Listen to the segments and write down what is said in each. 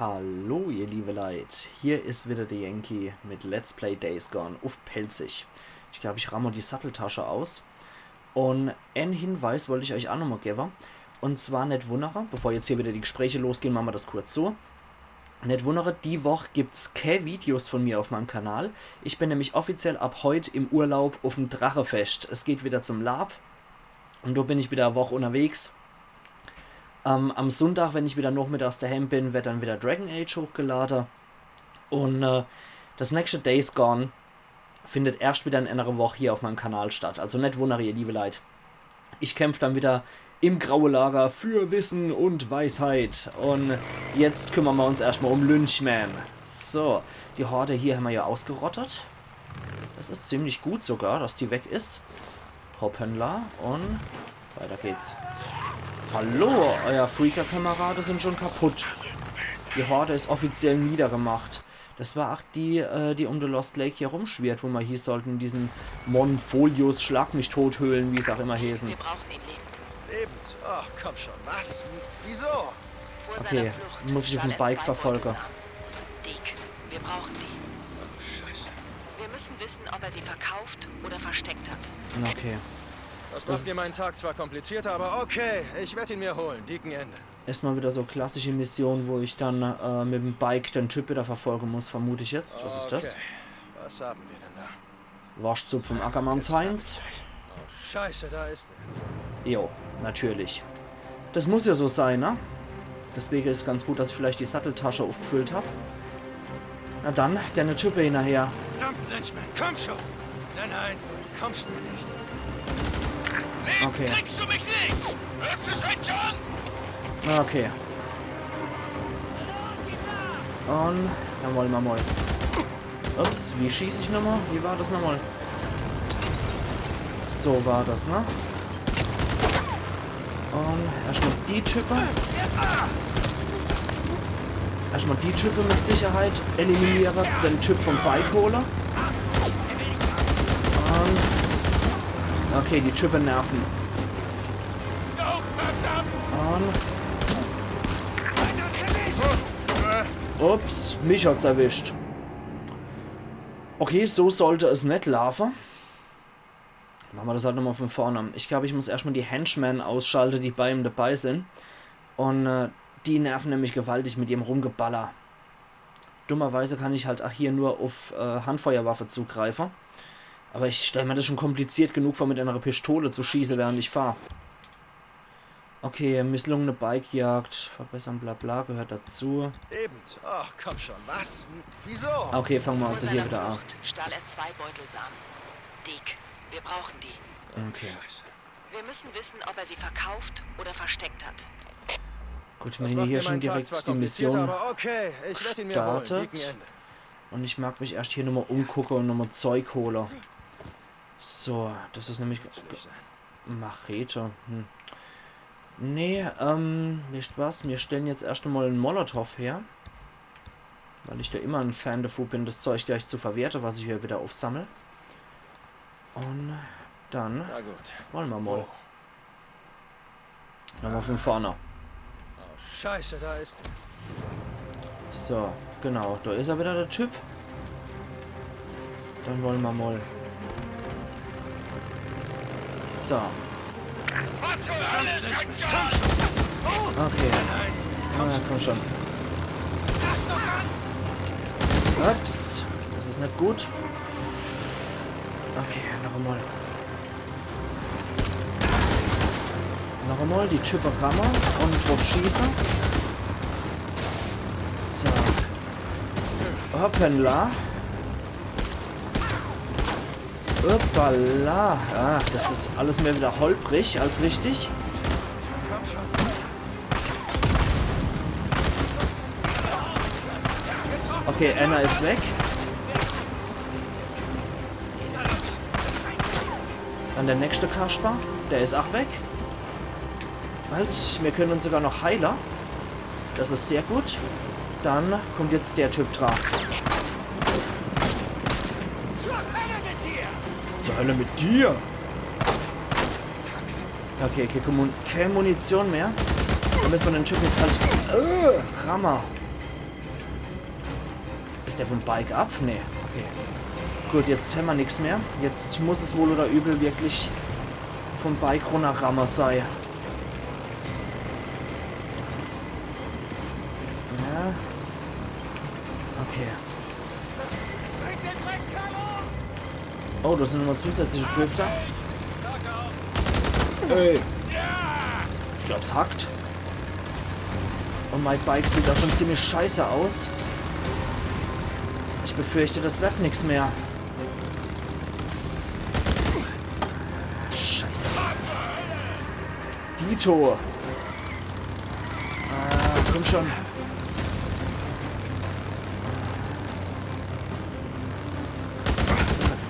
Hallo ihr liebe Leid, hier ist wieder der Yankee mit Let's Play Days Gone auf Pelzig. Ich glaube, ich ramme die Satteltasche aus. Und einen Hinweis wollte ich euch auch nochmal geben. Und zwar nicht wundere, bevor jetzt hier wieder die Gespräche losgehen, machen wir das kurz so. Nicht wundere, die Woche gibt es keine Videos von mir auf meinem Kanal. Ich bin nämlich offiziell ab heute im Urlaub auf dem Drachefest. Es geht wieder zum Lab. Und da bin ich wieder eine Woche unterwegs. Am Sonntag, wenn ich wieder nachmittags daheim bin, wird dann wieder Dragon Age hochgeladen. Und das nächste Days Gone findet erst wieder in einer Woche hier auf meinem Kanal statt. Also nicht wundern, ihr liebe Leid. Ich kämpfe dann wieder im grauen Lager für Wissen und Weisheit. Und jetzt kümmern wir uns erstmal um Lynchman. So, die Horde hier haben wir ja ausgerottet. Das ist ziemlich gut sogar, dass die weg ist. Hoppala und weiter geht's. Hallo, euer Freaker-Kamerade sind schon kaputt. Die Horde ist offiziell niedergemacht. Das war auch die, die um The Lost Lake hier rumschwirrt, wo wir hier sollten diesen Monfolius Schlag mich tot höhlen, wie es auch immer heißen. Wir brauchen ihn lebend. Lebend? Ach, komm schon. Was? Wieso? Vor Okay, seiner Flucht muss ich auf stahl den er Bike 2 verfolgen. Beutelsamen. Deke, wir brauchen die. Oh, Scheiße. Wir müssen wissen, ob er sie verkauft oder versteckt hat. Okay. Das macht mir meinen Tag zwar komplizierter, aber okay. Ich werde ihn mir holen. Dicken Ende. Erstmal wieder so klassische Mission, wo ich dann mit dem Bike den Typ wieder verfolgen muss, vermute ich jetzt. Was ist das? Okay. Was haben wir denn da? Waschzupf vom Ackermanns Heinz. Oh, Scheiße, da ist er. Jo, natürlich. Das muss ja so sein, ne? Deswegen ist es ganz gut, dass ich vielleicht die Satteltasche aufgefüllt habe. Na dann, der Typ hinterher. Verdammt, Lynchman, komm schon! Nein, du kommst mir nicht. Okay. Kriegst du mich nicht! Hörst du schon? Okay. Und dann wollen wir mal. Ups, wie schieße ich nochmal? Wie war das nochmal? So war das, ne? Und erstmal die Typen. Erstmal die Typen mit Sicherheit eliminiere. Den Typ vom Bike hole. Und okay, die Typen nerven. Und ups, mich hat's erwischt. Okay, so sollte es nicht laufen. Machen wir das halt nochmal von vorne. Ich glaube, ich muss erstmal die Henchmen ausschalten, die bei ihm dabei sind. Und die nerven nämlich gewaltig mit ihrem Rumgeballer. Dummerweise kann ich halt auch hier nur auf Handfeuerwaffe zugreifen. Aber ich stelle mir das schon kompliziert genug vor, mit einer Pistole zu schießen, während ich fahre. Okay, misslungene Bikejagd, verbessern, bla bla, gehört dazu. Lebend? Ach, komm schon. Was? Wieso? Okay, fangen wir Vor also hier seiner wieder an. Flucht stahl er 2 Beutelsamen. Deke, wir brauchen die. Okay. Scheiße. Wir müssen wissen, ob er sie verkauft oder versteckt hat. Gut, Das wenn macht hier mir schon meinen Tag direkt zwar die komplizierter, Mission aber okay. Ich werde ihn mir holen. startet. Dicken Ende. Und ich mag mich erst hier nochmal umgucken und nochmal Zeug holen. So, das ist nämlich Machete. Nee, wisst was? Wir stellen jetzt erst einmal einen Molotow her. Weil ich da immer ein Fan davon bin, das Zeug gleich zu verwerten, was ich hier wieder aufsammle. Und dann Na gut. wollen wir mal. Wo? Nochmal von vorne. Oh, Scheiße, da ist er. So, genau, da ist er wieder, der Typ. Dann wollen wir mal. So. Was zur Hölle ist Okay. Ah, komm schon. Ups. Das ist nicht gut. Okay, noch einmal. Noch einmal die Typen rammer und drauf schießen. So. Hoppala. Hoppala. Ah, das ist alles mehr wieder holprig als richtig. Komm schon. Okay, Anna ist weg. Dann der nächste Kasper. Der ist auch weg. Halt, wir können uns sogar noch Heiler. Das ist sehr gut. Dann kommt jetzt der Typ dran. Zur Hölle mit dir! Okay, keine Munition mehr. Dann müssen wir den Typ jetzt halt... Rammer. Ist der vom Bike ab? Nee. Okay. Gut, jetzt haben wir nichts mehr. Jetzt muss es wohl oder übel wirklich vom Bike runterrammer sein. Ja. Okay. Oh, das sind immer zusätzliche Drifter. Ey. Ich glaube, es hackt. Und mein Bike sieht auch schon ziemlich scheiße aus. Ich befürchte, das wird nichts mehr. Scheiße. Dito. Komm schon.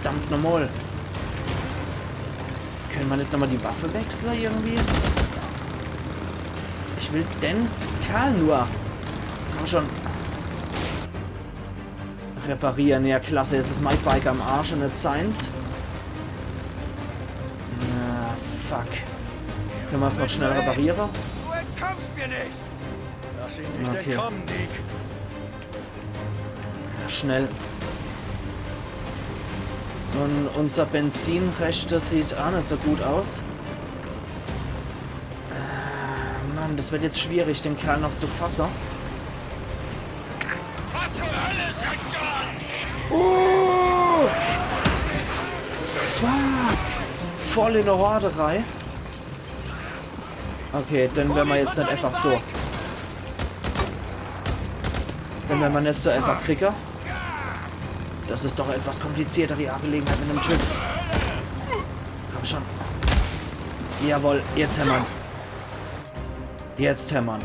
Verdammt nochmal. Können wir nicht nochmal die Waffe wechseln irgendwie? Ich will den Kerl nur. Komm schon. Reparieren. Ja, klasse. Jetzt ist mein Bike am Arsch und nicht seins. Na, fuck. Können wir es noch schnell reparieren? Du entkommst mir nicht! Lass ihn nicht Okay. entkommen, Dick. Ja, schnell. Und unser Benzinrest, das sieht auch nicht so gut aus. Mann, das wird jetzt schwierig, den Kerl noch zu fassen. Was zur Hölle, sagt John? Fuck. Voll in der Horderei. Okay, dann werden wir jetzt nicht einfach so. Dann werden wir nicht so einfach kriegen. Das ist doch etwas komplizierter, die Angelegenheit mit dem Typ. Komm schon. Jawohl, jetzt hämmern. Jetzt hämmern.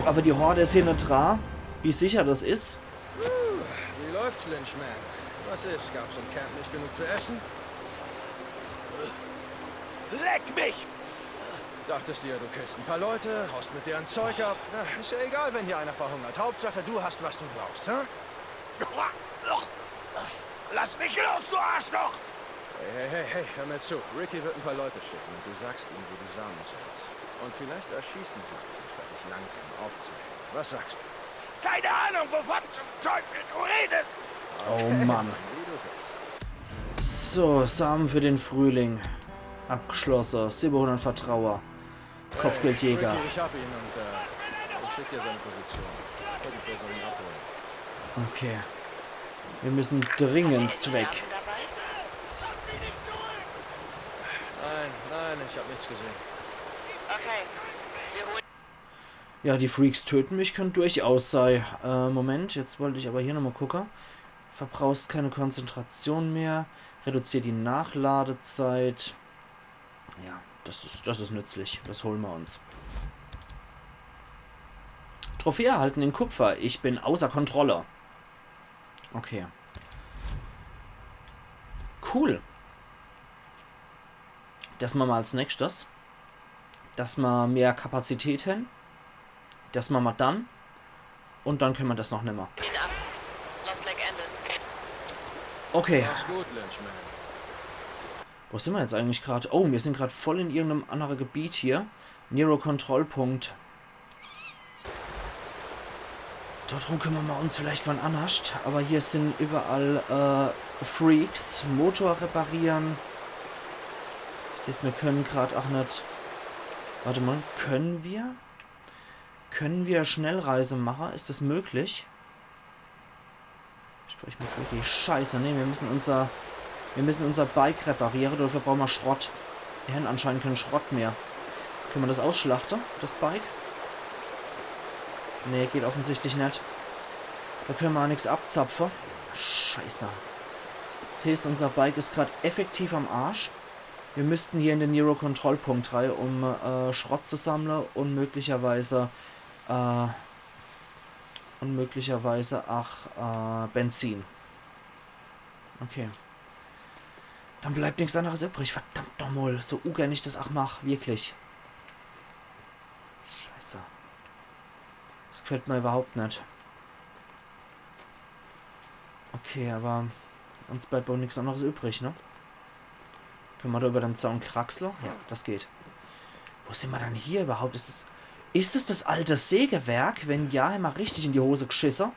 Aber die Horde ist hier nicht dran. Wie sicher das ist? Wie läuft's, Lynchman? Was ist? Gab's im Camp nicht genug zu essen? Leck mich! Dachtest dir, du killst ein paar Leute, haust mit deren Zeug ab. Na, ist ja egal, wenn hier einer verhungert. Hauptsache, du hast, was du brauchst, hä? Lass mich los, du Arschloch! Hey, hör mir zu. Ricky wird ein paar Leute schicken und du sagst ihm, wo die Samen sind. Und vielleicht erschießen sie sich, anstatt dich langsam aufzunehmen. Was sagst du? Keine Ahnung, wovon zum Teufel du redest! Oh Mann. Wie du willst. So, Samen für den Frühling. Abgeschlossen. 700 Vertrauer. Kopfgeldjäger. Ricky, ich hab ihn und ich schick dir seine Position. Irgendwer soll ihn abholen. Okay. Wir müssen dringendst weg. Samen dabei? Nein, ich hab nichts gesehen. Okay. Wir holen. Ja, die Freaks töten mich, kann durchaus sein. Moment, jetzt wollte ich aber hier nochmal gucken. Verbrauchst keine Konzentration mehr. Reduziert die Nachladezeit. Ja, das ist nützlich. Das holen wir uns. Trophäe erhalten in Kupfer. Ich bin außer Kontrolle. Okay. Cool. Das machen wir als nächstes. Dass wir mehr Kapazität haben. Das machen wir dann. Und dann können wir das noch nimmer. Ihn ab. Lost Lake Ende. Okay. Mach's gut, Lynchman. Wo sind wir jetzt eigentlich gerade? Oh, wir sind gerade voll in irgendeinem anderen Gebiet hier. Nero-Kontrollpunkt. Darum kümmern wir uns vielleicht mal anders. Aber hier sind überall Freaks. Motor reparieren. Das heißt, wir können gerade auch nicht... Warte mal, können wir? Können wir Schnellreise machen? Ist das möglich? Sprich mal für die Scheiße. Ne, wir müssen unser Bike reparieren. Dafür brauchen wir Schrott. Wir haben anscheinend keinen Schrott mehr. Können wir das ausschlachten, das Bike? Ne, geht offensichtlich nicht. Da können wir auch nichts abzapfen. Scheiße. Das heißt, unser Bike ist gerade effektiv am Arsch. Wir müssten hier in den Nero-Kontrollpunkt rein, um Schrott zu sammeln und möglicherweise Benzin. Okay. Dann bleibt nichts anderes übrig. Verdammt nochmal. So ungern ich das auch mache. Wirklich. Scheiße. Das gefällt mir überhaupt nicht. Okay, aber uns bleibt wohl nichts anderes übrig, ne? Können wir da über den Zaun kraxeln? Ja, das geht. Wo sind wir dann hier überhaupt? Ist es das alte Sägewerk? Wenn ja, haben wir richtig in die Hose geschissen.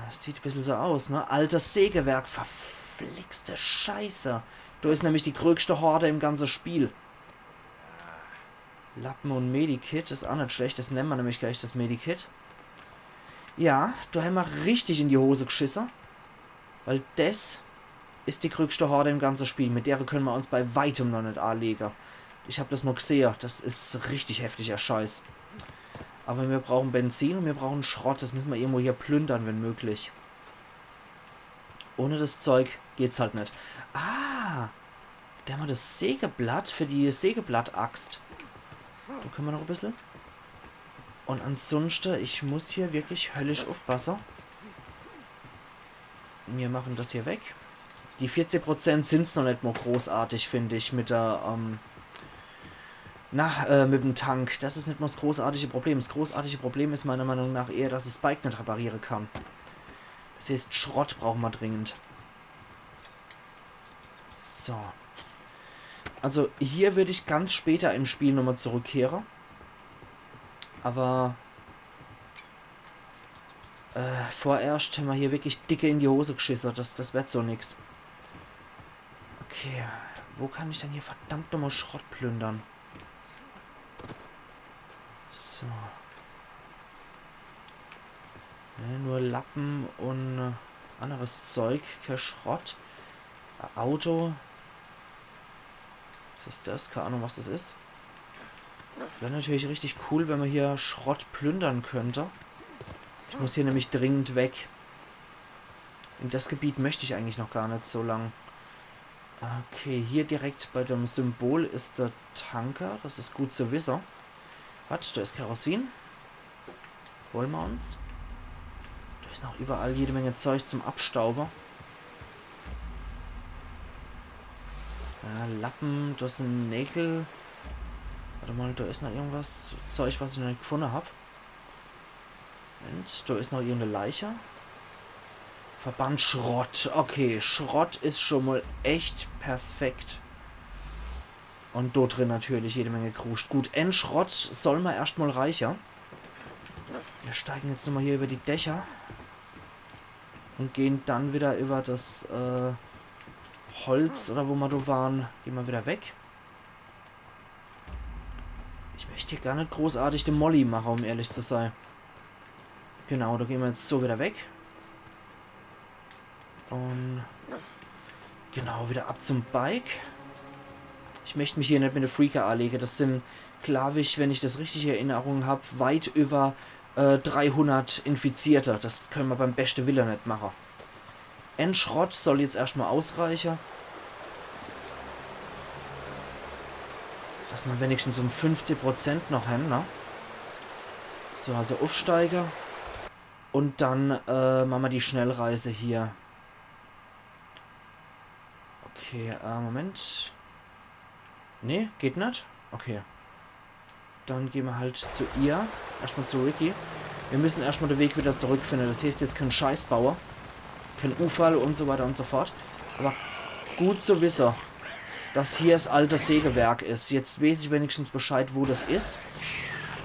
Das sieht ein bisschen so aus, ne? Altes Sägewerk, verflixte Scheiße. Da ist nämlich die größte Horde im ganzen Spiel. Lappen und Medikit ist auch nicht schlecht. Das nennen wir nämlich gleich das Medikit. Ja, da haben wir richtig in die Hose geschissen. Weil das ist die größte Horde im ganzen Spiel. Mit der können wir uns bei weitem noch nicht anlegen. Ich habe das mal gesehen. Das ist richtig heftiger Scheiß. Aber wir brauchen Benzin und wir brauchen Schrott. Das müssen wir irgendwo hier plündern, wenn möglich. Ohne das Zeug geht's halt nicht. Ah, da haben wir das Sägeblatt für die Sägeblatt-Axt. Da können wir noch ein bisschen. Und ansonsten, ich muss hier wirklich höllisch aufpassen. Wir machen das hier weg. Die 40% sind es noch nicht mal großartig, finde ich, mit der, mit dem Tank. Das ist nicht mal das großartige Problem. Das großartige Problem ist meiner Meinung nach eher, dass ich das Bike nicht reparieren kann. Das heißt, Schrott brauchen wir dringend. So. Also, hier würde ich ganz später im Spiel nochmal zurückkehren. Aber vorerst haben wir hier wirklich dicke in die Hose geschissen. Das wird so nix. Okay, wo kann ich denn hier verdammt nochmal Schrott plündern? So. Ne, nur Lappen und anderes Zeug, kein Schrott. Auto. Was ist das? Keine Ahnung, was das ist. Wäre natürlich richtig cool, wenn man hier Schrott plündern könnte. Ich muss hier nämlich dringend weg. In das Gebiet möchte ich eigentlich noch gar nicht so lang. Okay, hier direkt bei dem Symbol ist der Tanker. Das ist gut zu wissen. Was? Da ist Kerosin. Holen wir uns. Da ist noch überall jede Menge Zeug zum Abstauber. Ja, Lappen, das sind Nägel. Warte mal, da ist noch irgendwas Zeug, was ich noch nicht gefunden habe. Und da ist noch irgendeine Leiche. Verband Schrott. Okay, Schrott ist schon mal echt perfekt. Und dort drin natürlich jede Menge Kruscht. Gut, Endschrott soll mal erstmal reicher. Wir steigen jetzt nochmal hier über die Dächer. Und gehen dann wieder über das Holz oder wo wir da waren. Gehen wir wieder weg. Ich möchte hier gar nicht großartig den Molly machen, um ehrlich zu sein. Genau, da gehen wir jetzt so wieder weg. Und genau, wieder ab zum Bike. Ich möchte mich hier nicht mit der Freaker anlegen. Das sind, glaube ich, wenn ich das richtig in Erinnerung habe, weit über 300 Infizierte. Das können wir beim besten Willen nicht machen. Endschrott soll jetzt erstmal ausreichen. Dass wir wenigstens um 50% noch haben, ne? So, also Aufsteiger. Und dann machen wir die Schnellreise hier. Okay, Moment. Nee, geht nicht? Okay. Dann gehen wir halt zu ihr. Erstmal zu Ricky. Wir müssen erstmal den Weg wieder zurückfinden. Das heißt jetzt kein Scheißbauer. Kein Unfall und so weiter und so fort. Aber gut zu wissen, dass hier das alte Sägewerk ist. Jetzt weiß ich wenigstens Bescheid, wo das ist.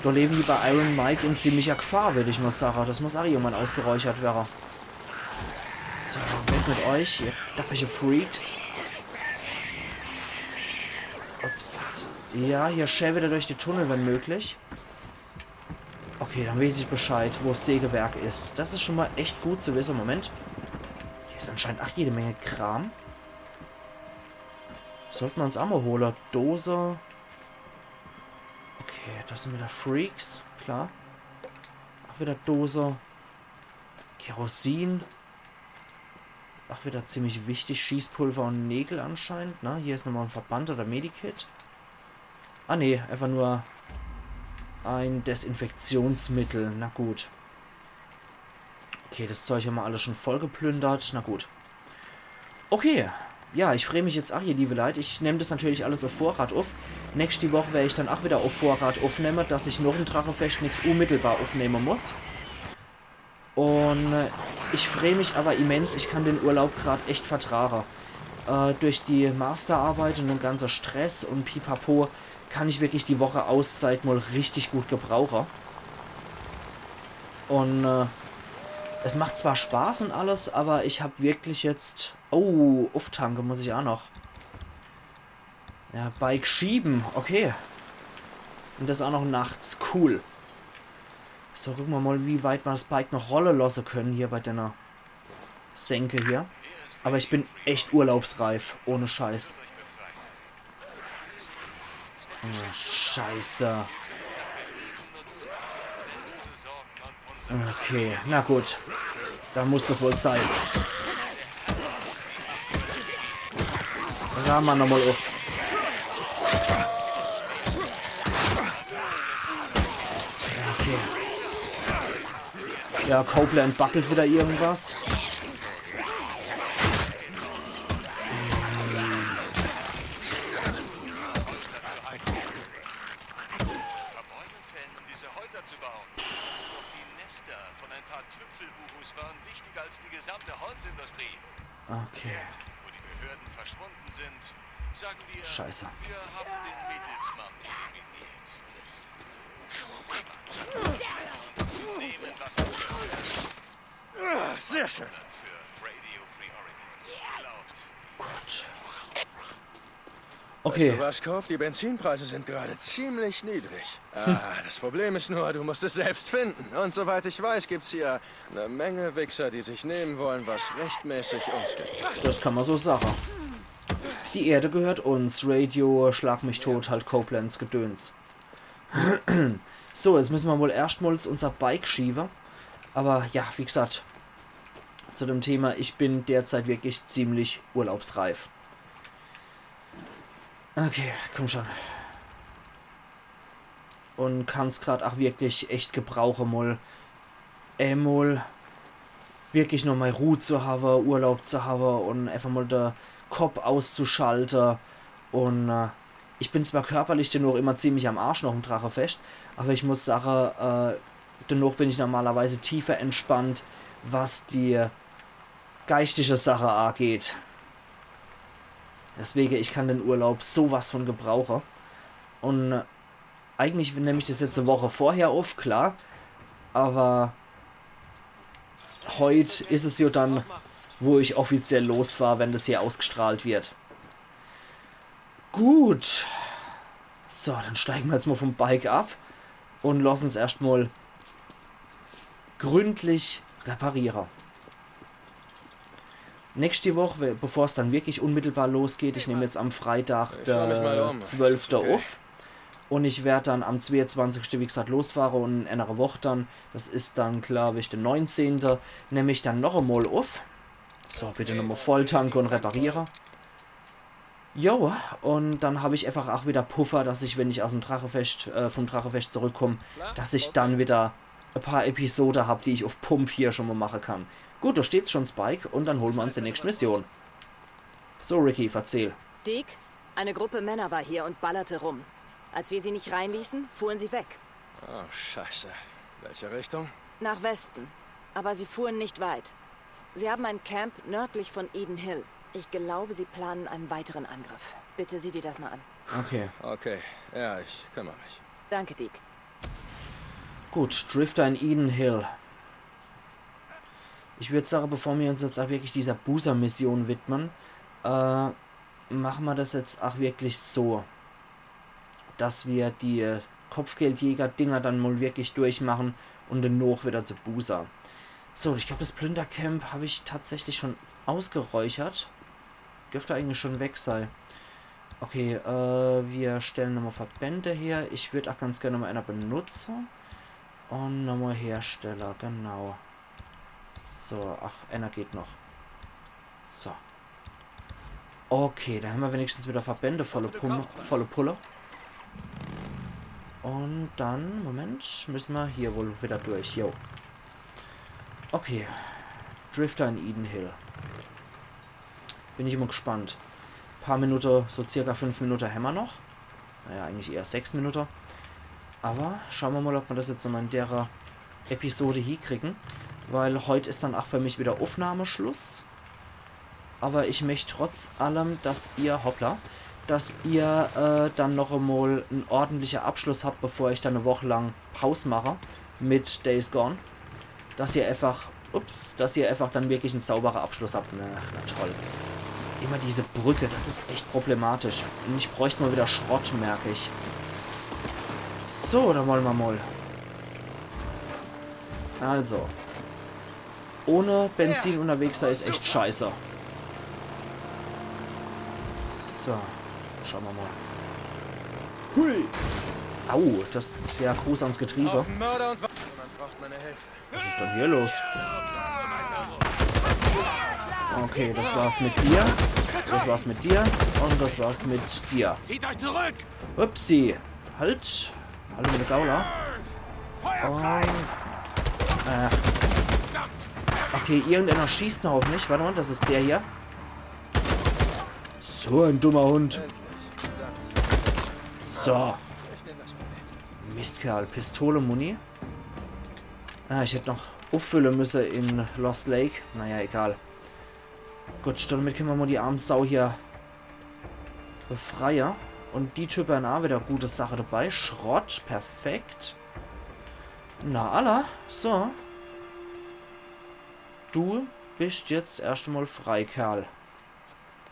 Da leben die bei Iron Mike in ziemlicher Gefahr, würde ich mal sagen. Das muss auch irgendwann ausgeräuchert werden. So, weg mit euch, ihr dappige Freaks. Ups. Ja, hier schnell wieder durch die Tunnel, wenn möglich. Okay, dann weiß ich Bescheid, wo das Sägewerk ist. Das ist schon mal echt gut zu wissen. Moment. Hier ist anscheinend auch jede Menge Kram. Sollten wir uns auch mal holen. Dose. Okay, das sind wieder Freaks. Klar. Auch wieder Dose. Kerosin. Auch wieder ziemlich wichtig. Schießpulver und Nägel anscheinend. Ne? Hier ist nochmal ein Verband oder Medikit. Ah ne, einfach nur ein Desinfektionsmittel. Na gut. Okay, das Zeug haben wir alles schon voll geplündert. Na gut. Okay. Ja, ich freue mich jetzt auch hier, liebe Leute. Ich nehme das natürlich alles auf Vorrat auf. Nächste Woche werde ich dann auch wieder auf Vorrat aufnehmen, dass ich noch ein Drachenfest nichts unmittelbar aufnehmen muss. Und ich freue mich aber immens. Ich kann den Urlaub gerade echt vertragen. Durch die Masterarbeit und den ganzen Stress und Pipapo kann ich wirklich die Woche Auszeit mal richtig gut gebrauchen. Und Es macht zwar Spaß und alles, aber ich habe wirklich jetzt... Oh, Auftanke muss ich auch noch. Ja, Bike schieben. Okay. Und das auch noch nachts. Cool. So, gucken wir mal, wie weit wir das Bike noch rollen lassen können hier bei der Senke hier. Aber ich bin echt urlaubsreif. Ohne Scheiß. Oh, Scheiße. Okay, na gut. Da muss das wohl sein. Rahmen wir nochmal auf. Okay. Ja, Copeland backelt wieder irgendwas. Waren wichtiger als die gesamte Holzindustrie. Okay. Jetzt, wo die Behörden verschwunden sind, sagen wir, Scheiße. wir haben den Mittelsmann eliminiert. Uns zu nehmen, was uns gehört. Sehr schön. Für Radio Free Oregon. Glaubt. Gut. Weißt Okay. du was, Cope? Die Benzinpreise sind gerade ziemlich niedrig. Das Problem ist nur, du musst es selbst finden. Und soweit ich weiß, gibt's hier eine Menge Wichser, die sich nehmen wollen, was rechtmäßig uns gibt. Das kann man so sagen. Die Erde gehört uns. Radio, schlag mich tot, halt Copelands Gedöns. So, jetzt müssen wir wohl erstmals unser Bike schieben. Aber ja, wie gesagt, zu dem Thema, ich bin derzeit wirklich ziemlich urlaubsreif. Okay, komm schon. Und kann es gerade auch wirklich echt gebrauchen, mal wirklich noch mal Ruhe zu haben, Urlaub zu haben und einfach mal den Kopf auszuschalten. Und ich bin zwar körperlich dennoch immer ziemlich am Arsch noch im Drachefest, aber ich muss sagen, dennoch bin ich normalerweise tiefer entspannt, was die geistige Sache angeht. Deswegen, ich kann den Urlaub sowas von gebrauchen. Und eigentlich nehme ich das jetzt eine Woche vorher auf, klar. Aber heute ist es ja dann, wo ich offiziell losfahre, wenn das hier ausgestrahlt wird. Gut. So, dann steigen wir jetzt mal vom Bike ab und lassen uns erstmal gründlich reparieren. Nächste Woche, bevor es dann wirklich unmittelbar losgeht, ich nehme jetzt am Freitag, der 12. auf. Und ich werde dann am 22. wie gesagt losfahren und in einer Woche dann, das ist dann glaube ich der 19. nehme ich dann noch einmal auf. So, bitte nochmal volltanken und reparieren. Jo, und dann habe ich einfach auch wieder Puffer, dass ich, wenn ich aus dem Drachefest, vom Drachefest zurückkomme, dass ich dann wieder ein paar Episoden habe, die ich auf Pump hier schon mal machen kann. Gut, da steht's schon Spike und dann holen wir uns die nächste Mission. So, Ricky, erzähl. Dick, eine Gruppe Männer war hier und ballerte rum. Als wir sie nicht reinließen, fuhren sie weg. Oh, scheiße. Welche Richtung? Nach Westen. Aber sie fuhren nicht weit. Sie haben ein Camp nördlich von Eden Hill. Ich glaube, sie planen einen weiteren Angriff. Bitte sieh dir das mal an. Okay. Okay, ja, ich kümmere mich. Danke, Dick. Gut, Drifter in Eden Hill. Ich würde sagen, bevor wir uns jetzt auch wirklich dieser Booster-Mission widmen, machen wir das jetzt auch wirklich so, dass wir die Kopfgeldjäger-Dinger dann mal wirklich durchmachen und dann noch wieder zu Booster. So, ich glaube, das Plündercamp habe ich tatsächlich schon ausgeräuchert. Dürfte eigentlich schon weg sein. Okay, wir stellen nochmal Verbände her. Ich würde auch ganz gerne mal einer benutzen. Und nochmal Hersteller, genau. So, ach, einer geht noch. So. Okay, da haben wir wenigstens wieder Verbände, volle Pulle. Und dann, Moment, müssen wir hier wohl wieder durch. Jo. Okay. Drifter in Eden Hill. Bin ich immer gespannt. Ein paar Minuten, so circa 5 Minuten haben wir noch. Naja, eigentlich eher 6 Minuten. Aber schauen wir mal, ob wir das jetzt in der Episode hier kriegen. Weil heute ist dann auch für mich wieder Aufnahmeschluss. Aber ich möchte trotz allem, dass ihr, hoppla, dass ihr dann noch einmal einen ordentlichen Abschluss habt, bevor ich dann eine Woche lang Pause mache mit Days Gone. Dass ihr einfach Ups, dass ihr einfach dann wirklich einen sauberen Abschluss habt. Na toll. Immer diese Brücke, das ist echt problematisch. Und ich bräuchte mal wieder Schrott, merke ich. So, dann wollen wir mal. Also. Ohne Benzin unterwegs sein ist echt scheiße. So. Schauen wir mal. Hui. Au, das ist ja Gruß ans Getriebe. Auf den Mörder und jemand braucht meine Hilfe. Was ist denn hier los? Okay, das war's mit dir. Das war's mit dir. Und das war's mit dir. Zieht euch zurück! Upsi. Halt. Hallo mit der Gauler. Und, okay, irgendeiner schießt noch auf mich. Warte mal, das ist der hier. So ein dummer Hund. So. Mistkerl. Pistole, Muni. Ich hätte noch auffüllen müssen in Lost Lake. Naja, egal. Gut, damit können wir mal die arme Sau hier befreien. Und die Typen auch wieder gute Sache dabei. Schrott, perfekt. Na, Allah. So. Du bist jetzt erst einmal frei, Kerl.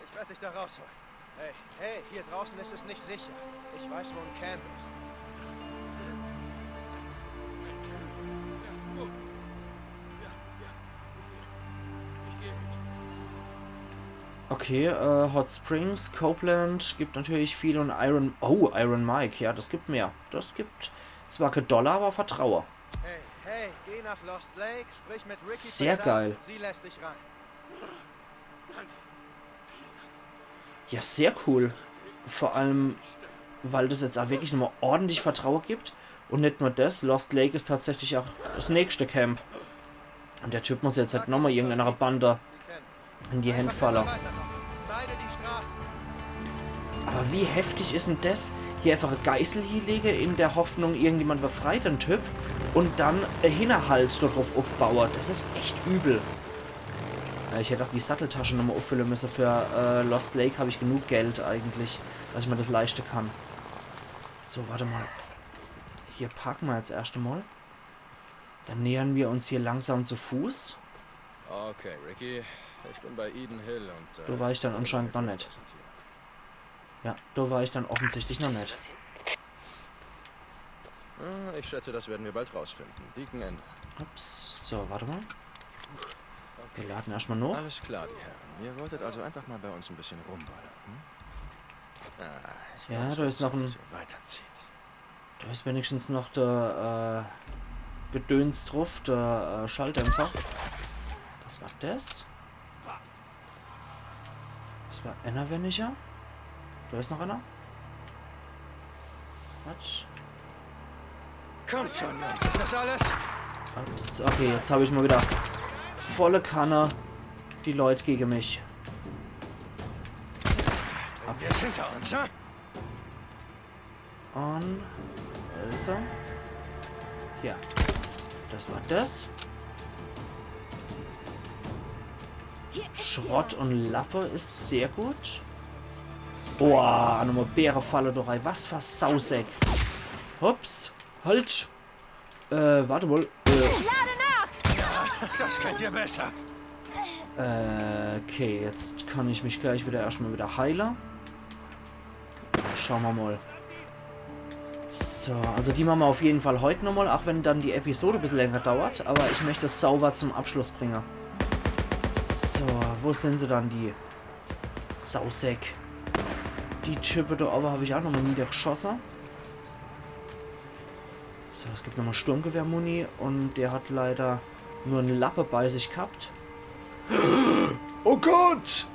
Ich werde dich da rausholen. Hey, hier draußen ist es nicht sicher. Ich weiß, wo ein Camp ist. Okay, Hot Springs, Copeland gibt natürlich viel und Iron... Oh, Iron Mike, ja, das gibt mehr. Das gibt zwar kein Dollar, aber Vertrauen. Hey, geh nach Lost Lake, sprich mit Ricky. Sehr geil. Sie lässt dich rein. Ja, sehr cool. Vor allem, weil das jetzt auch wirklich nochmal ordentlich Vertrauen gibt. Und nicht nur das, Lost Lake ist tatsächlich auch das nächste Camp. Und der Typ muss jetzt halt nochmal irgendeiner Bande in die Hände fallen. Beide die Straßen. Aber wie heftig ist denn das? Hier einfach eine Geißel hinlege, in der Hoffnung, irgendjemand befreit den Typ. Und dann ein Hinterhalt darauf aufbauen. Das ist echt übel. Ich hätte auch die Satteltasche nochmal auffüllen müssen. Für Lost Lake habe ich genug Geld eigentlich, dass ich mir das leisten kann. So, warte mal. Hier parken wir jetzt erst einmal. Dann nähern wir uns hier langsam zu Fuß. Okay, Ricky. Ich bin bei Eden Hill und... Da war ich dann anscheinend noch nicht. Ja, da war ich dann offensichtlich noch nicht. Ich schätze, das werden wir bald rausfinden. Beacon Ende. Ups. So, warte mal. Wir laden erstmal noch. Alles klar, die Herren. Ihr wolltet also einfach mal bei uns ein bisschen rumballern, hm? Ja, da ist noch ein... So weiterzieht. Da ist wenigstens noch der Gedöns drauf, der Schalldämpfer. Das war das. Das war einer weniger. Da ist noch einer. Was? Kommt schon, Mann. Ist das alles? Ups. Okay, jetzt habe ich mal wieder volle Kanne die Leute gegen mich. Wir sind hinter uns, ha? Und... Also... Ja. Das war das. Schrott und Lappe ist sehr gut. Boah, nochmal Bärenfalle doch rein. Was für Sausäck. Hops. Halt. Warte mal. Das könnt ihr besser. Okay, jetzt kann ich mich gleich erstmal wieder heilen. Schauen wir mal. So, also die machen wir auf jeden Fall heute nochmal, auch wenn dann die Episode ein bisschen länger dauert. Aber ich möchte es sauber zum Abschluss bringen. So, wo sind sie dann, die Sausäck? Die Typen da oben habe ich auch nochmal niedergeschossen. So, es gibt nochmal Sturmgewehr-Muni und der hat leider nur eine Lappe bei sich gehabt. Oh Gott!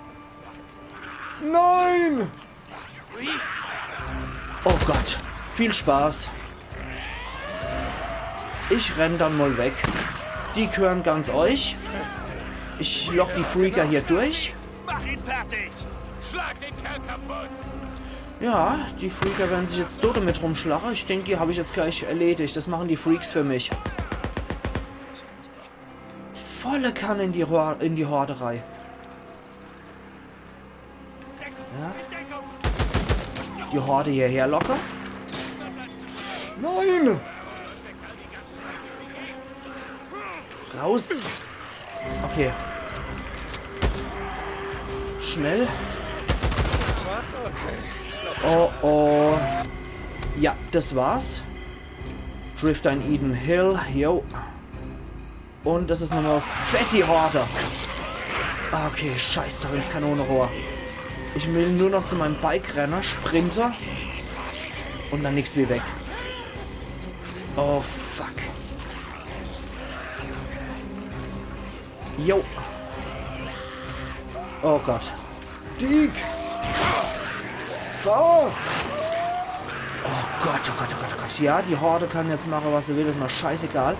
Nein! Oh Gott! Viel Spaß! Ich renn dann mal weg. Die gehören ganz euch. Ich lock die Freaker hier durch. Mach ihn fertig! Schlag den Kerl kaputt! Ja, die Freaker werden sich jetzt tot damit rumschlagen. Ich denke, die habe ich jetzt gleich erledigt. Das machen die Freaks für mich. Volle Kanne in die Horderei. Ja. Die Horde hierher locker. Nein! Raus! Okay. Schnell. Oh, oh. Ja, das war's. Drifter in Eden Hill. Jo. Und das ist nochmal fett die Horde. Okay, scheiß doch ins Kanonenrohr. Ich will nur noch zu meinem Bike-Renner, Sprinter. Und dann nichts wie weg. Oh, fuck. Jo. Oh Gott. Dick. So. Oh Gott, oh Gott, oh Gott, oh Gott. Ja, die Horde kann jetzt machen, was sie will. Das ist mir scheißegal.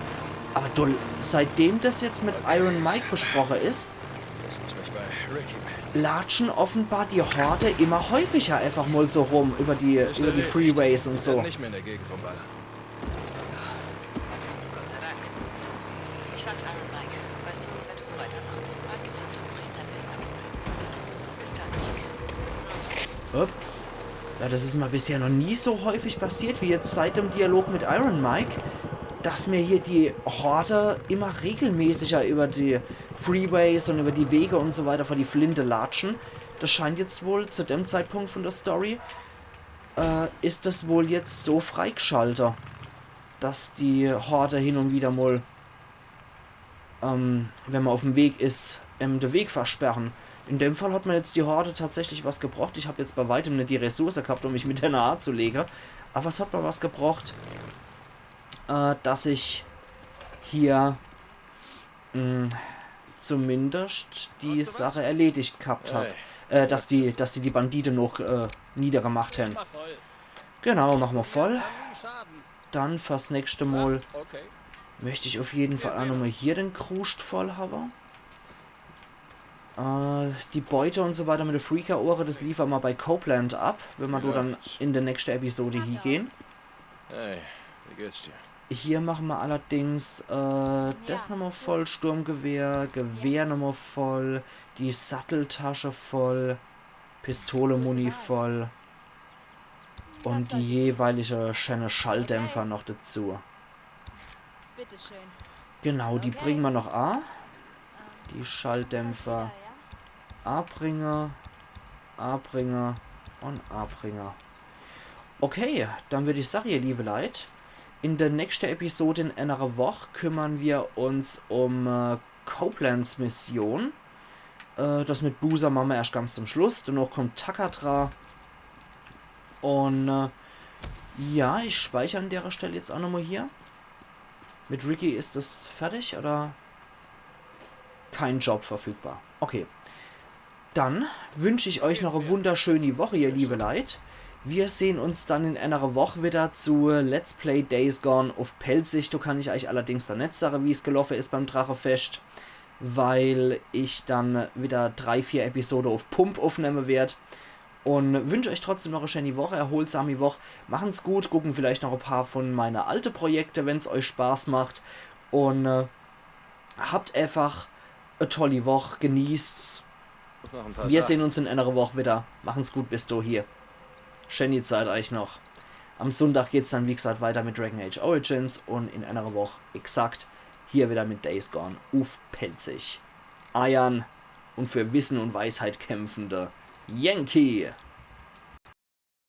Aber du, seitdem das jetzt mit Iron Mike besprochen ist, latschen offenbar die Horde immer häufiger einfach mal so rum über die Freeways und so. Nicht mehr in der Gegend rumballern. Gott sei Dank. Ich sag's Iron Mike. Weißt du, wenn du so weitermachst, ist Mike in Hand und bringt dein bester Kumpel. Bis dann, Nick. Ups. Ja, das ist mal bisher noch nie so häufig passiert wie jetzt seit dem Dialog mit Iron Mike, dass mir hier die Horde immer regelmäßiger über die Freeways und über die Wege und so weiter vor die Flinte latschen. Das scheint jetzt wohl zu dem Zeitpunkt von der Story, ist das wohl jetzt so freigeschaltet, dass die Horde hin und wieder mal, wenn man auf dem Weg ist, den Weg versperren. In dem Fall hat man jetzt die Horde tatsächlich was gebraucht. Ich habe jetzt bei weitem nicht die Ressource gehabt, um mich mit der nahe zu legen. Aber es hat mal was gebraucht, dass ich hier zumindest die Sache erledigt gehabt habe. Dass die Banditen noch niedergemacht haben. Genau, machen wir voll. Dann fürs nächste Mal möchte ich auf jeden Fall auch nochmal hier den Krust voll haben. Die Beute und so weiter mit der Freaker-Ohren, das liefern wir bei Copeland ab, wenn wir dann in der nächsten Episode hier gehen. Hey, wie geht's dir? Hier machen wir allerdings das nochmal voll, Sturmgewehr, Gewehr nochmal voll, die Satteltasche voll, Pistole-Muni voll und die jeweilige schöne Schalldämpfer noch dazu. Genau, die bringen wir noch an. Die Schalldämpfer. A-Bringer, A-Bringer und A-Bringer. Okay, dann würde ich sagen, ihr liebe Leute, in der nächsten Episode in einer Woche kümmern wir uns um Copelands Mission. Das mit Boozer machen wir erst ganz zum Schluss. Danach kommt Takatra. Und ja, ich speichere an der Stelle jetzt auch nochmal hier. Mit Ricky ist das fertig oder kein Job verfügbar? Okay. Dann wünsche ich euch noch eine wunderschöne Woche, ihr liebe Leute. Wir sehen uns dann in einer Woche wieder zu Let's Play Days Gone auf Pelzig. Da kann ich euch allerdings dann nicht sagen, wie es gelaufen ist beim Drachefest, weil ich dann wieder 3-4 Episoden auf Pump aufnehmen werde. Und wünsche euch trotzdem noch eine schöne Woche, erholsame Woche. Machen's gut, gucken vielleicht noch ein paar von meinen alten Projekten, wenn es euch Spaß macht. Und habt einfach eine tolle Woche, genießt's. Wir sehen uns in einer Woche wieder. Machen's gut, bis du hier. Schöne Zeit euch noch. Am Sonntag geht's dann, wie gesagt, weiter mit Dragon Age Origins und in einer Woche exakt hier wieder mit Days Gone auf Pelzig. Eiern und für Wissen und Weisheit kämpfende Yankee.